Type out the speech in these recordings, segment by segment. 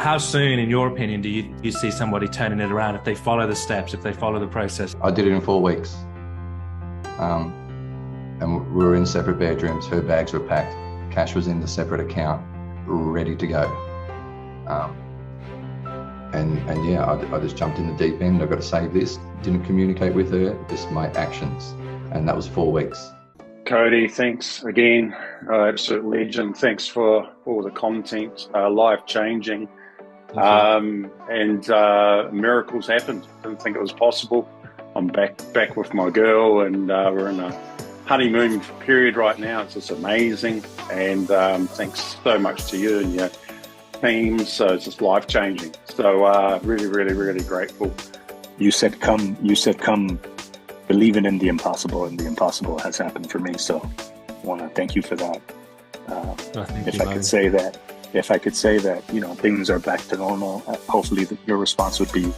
How soon, in your opinion, do you see somebody turning it around if they follow the steps, if they follow the process? I did it in 4 weeks. And we were in separate bedrooms. Her bags were packed. Cash was in the separate account, ready to go. And yeah, I just jumped in the deep end. I've got to save this. Didn't communicate with her, just my actions. And that was 4 weeks. Cody, thanks again. Absolute legend. Thanks for all the content, life-changing. And miracles happened. Didn't think it was possible. I'm back with my girl, and we're in a honeymoon period right now. It's just amazing. And thanks so much to you and your team. So it's just life-changing. So really, really, really grateful. You said come believing in the impossible, and the impossible has happened for me. So I want to thank you for that. If I could say that, things are back to normal, hopefully your response would be,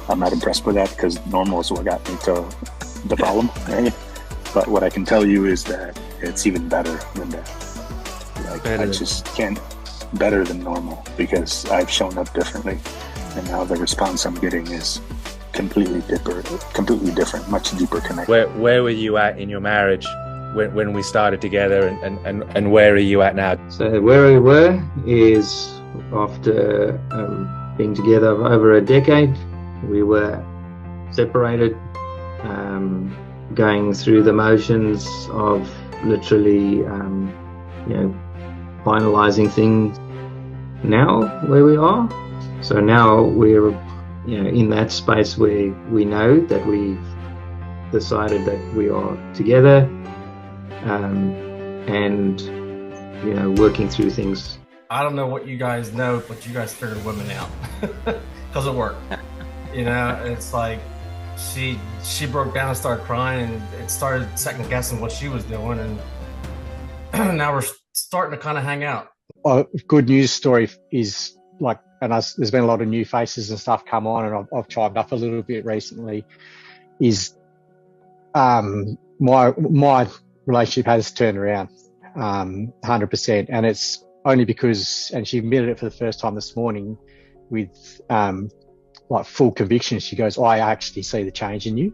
I'm not impressed with that, because normal is what got me to the problem. Right? But what I can tell you is that it's even better than that. I just can't better than normal, because I've shown up differently, and now the response I'm getting is completely different, much deeper connection. Where were you at in your marriage when we started together, and where are you at now? So where we were is after being together over a decade, we were separated, going through the motions of literally, finalizing things. Now where we are, so now we're in that space where we know that we've decided that we are together, and working through things. I don't know what you guys know, but you guys figured women out because it worked. It's like she broke down and started crying, and it started second guessing what she was doing, and now we're starting to kind of hang out. Good news story is there's been a lot of new faces and stuff come on, and I've chimed up a little bit recently, is my relationship has turned around 100%, and it's only because, and she admitted it for the first time this morning with full conviction. She goes, I actually see the change in you.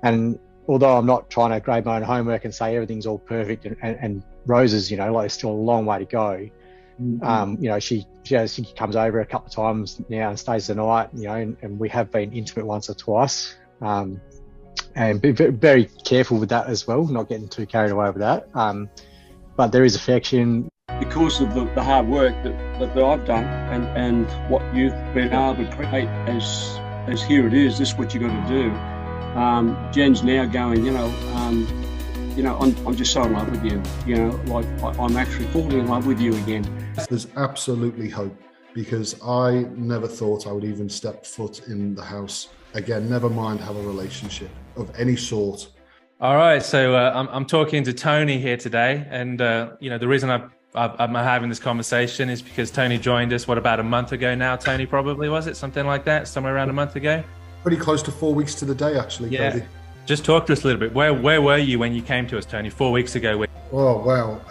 And although I'm not trying to grade my own homework and say everything's all perfect and roses, there's still a long way to go. She comes over a couple of times now and stays the night, and we have been intimate once or twice, and be very careful with that as well, not getting too carried away with that. But there is affection. Because of the hard work that I've done and what you've been able to create as here it is, this is what you got to do. Jen's now going, I'm just so in love with you, I'm actually falling in love with you again. There's absolutely hope, because I never thought I would even step foot in the house again, never mind have a relationship of any sort. All right, so I'm talking to Tony here today, and the reason I'm having this conversation is because Tony joined us, about a month ago now, Tony, probably, was it? Something like that, somewhere around a month ago? Pretty close to 4 weeks to the day, actually, yeah. Cody. Just talk to us a little bit. Where were you when you came to us, Tony, 4 weeks ago? Oh, wow.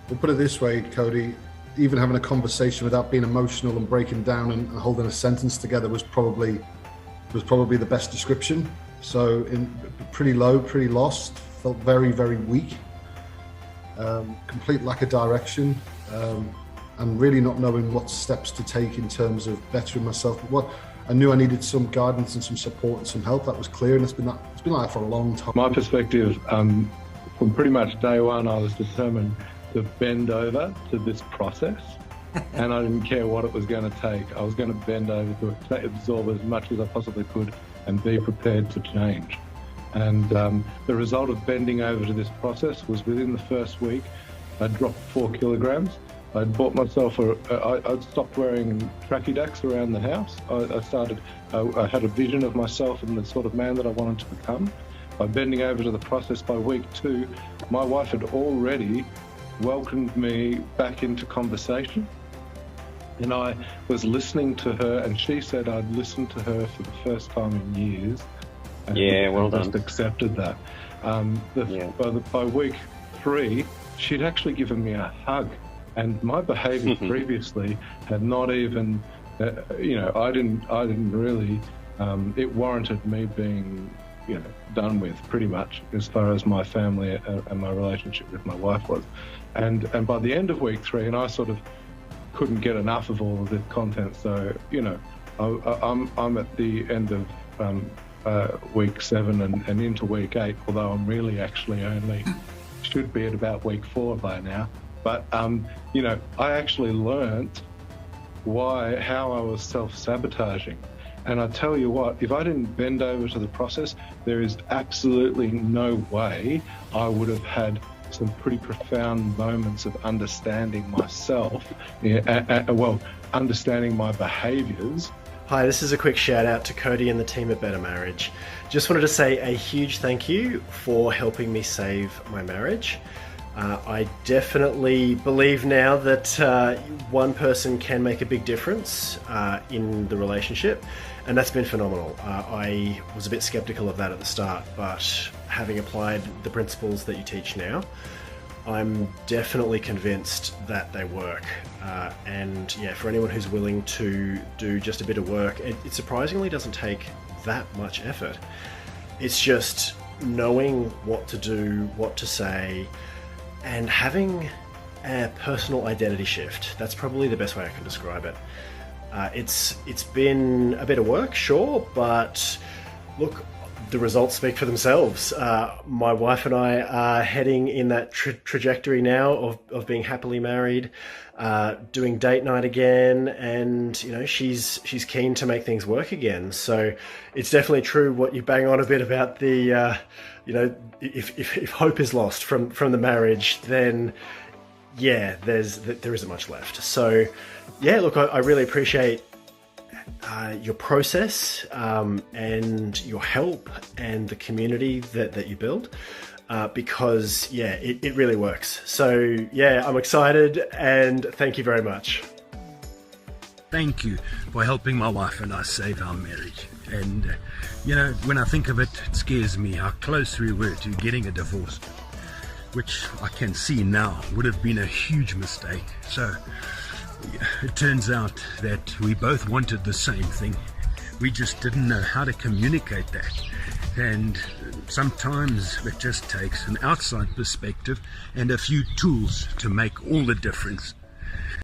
We'll put it this way, Cody. Even having a conversation without being emotional and breaking down and holding a sentence together was probably the best description. So pretty low, pretty lost, felt very, very weak. Complete lack of direction, and really not knowing what steps to take in terms of bettering myself. But I knew I needed some guidance and some support and some help. That was clear, and it's been like that for a long time. My perspective, from pretty much day one, I was determined to bend over to this process, and I didn't care what it was going to take. I was going to bend over to it, to absorb as much as I possibly could, and be prepared to change. And the result of bending over to this process was within the first week, I dropped 4 kilograms. I'd bought myself I'd stopped wearing tracky dacks around the house. I had a vision of myself and the sort of man that I wanted to become. By bending over to the process by week 2, my wife had already welcomed me back into conversation. And I was listening to her, and she said I'd listened to her for the first time in years. Yeah, well done. Just accepted that. By week 3, she'd actually given me a hug And my behaviour previously had not even, I didn't really. It warranted me being, done with pretty much as far as my family and my relationship with my wife was. And by the end of week 3, and I sort of couldn't get enough of all of this content. So, I'm at the end of week 7 and into week 8, although I'm really actually only should be at about week 4 by now. But, I actually learnt how I was self-sabotaging. And I tell you what, if I didn't bend over to the process, there is absolutely no way I would have had some pretty profound moments of understanding myself, understanding my behaviours. Hi, this is a quick shout out to Cody and the team at Better Marriage. Just wanted to say a huge thank you for helping me save my marriage. I definitely believe now that one person can make a big difference in the relationship, and that's been phenomenal. I was a bit skeptical of that at the start, but having applied the principles that you teach now, I'm definitely convinced that they work. And yeah, for anyone who's willing to do just a bit of work, it surprisingly doesn't take that much effort. It's just knowing what to do, what to say, and having a personal identity shift. That's probably the best way I can describe it. It's been a bit of work, sure, but look, the results speak for themselves. My wife and I are heading in that trajectory now of being happily married, doing date night again, and she's keen to make things work again. So it's definitely true what you bang on a bit about the if hope is lost from the marriage, then yeah, there isn't much left. So yeah, look, I really appreciate your process and your help and the community that you build, because yeah, it really works. So yeah, I'm excited, and thank you very much. Thank you for helping my wife and I save our marriage. And when I think of it, it scares me how close we were to getting a divorce, which I can see now would have been a huge mistake. So it turns out that we both wanted the same thing. We just didn't know how to communicate that. And sometimes it just takes an outside perspective and a few tools to make all the difference.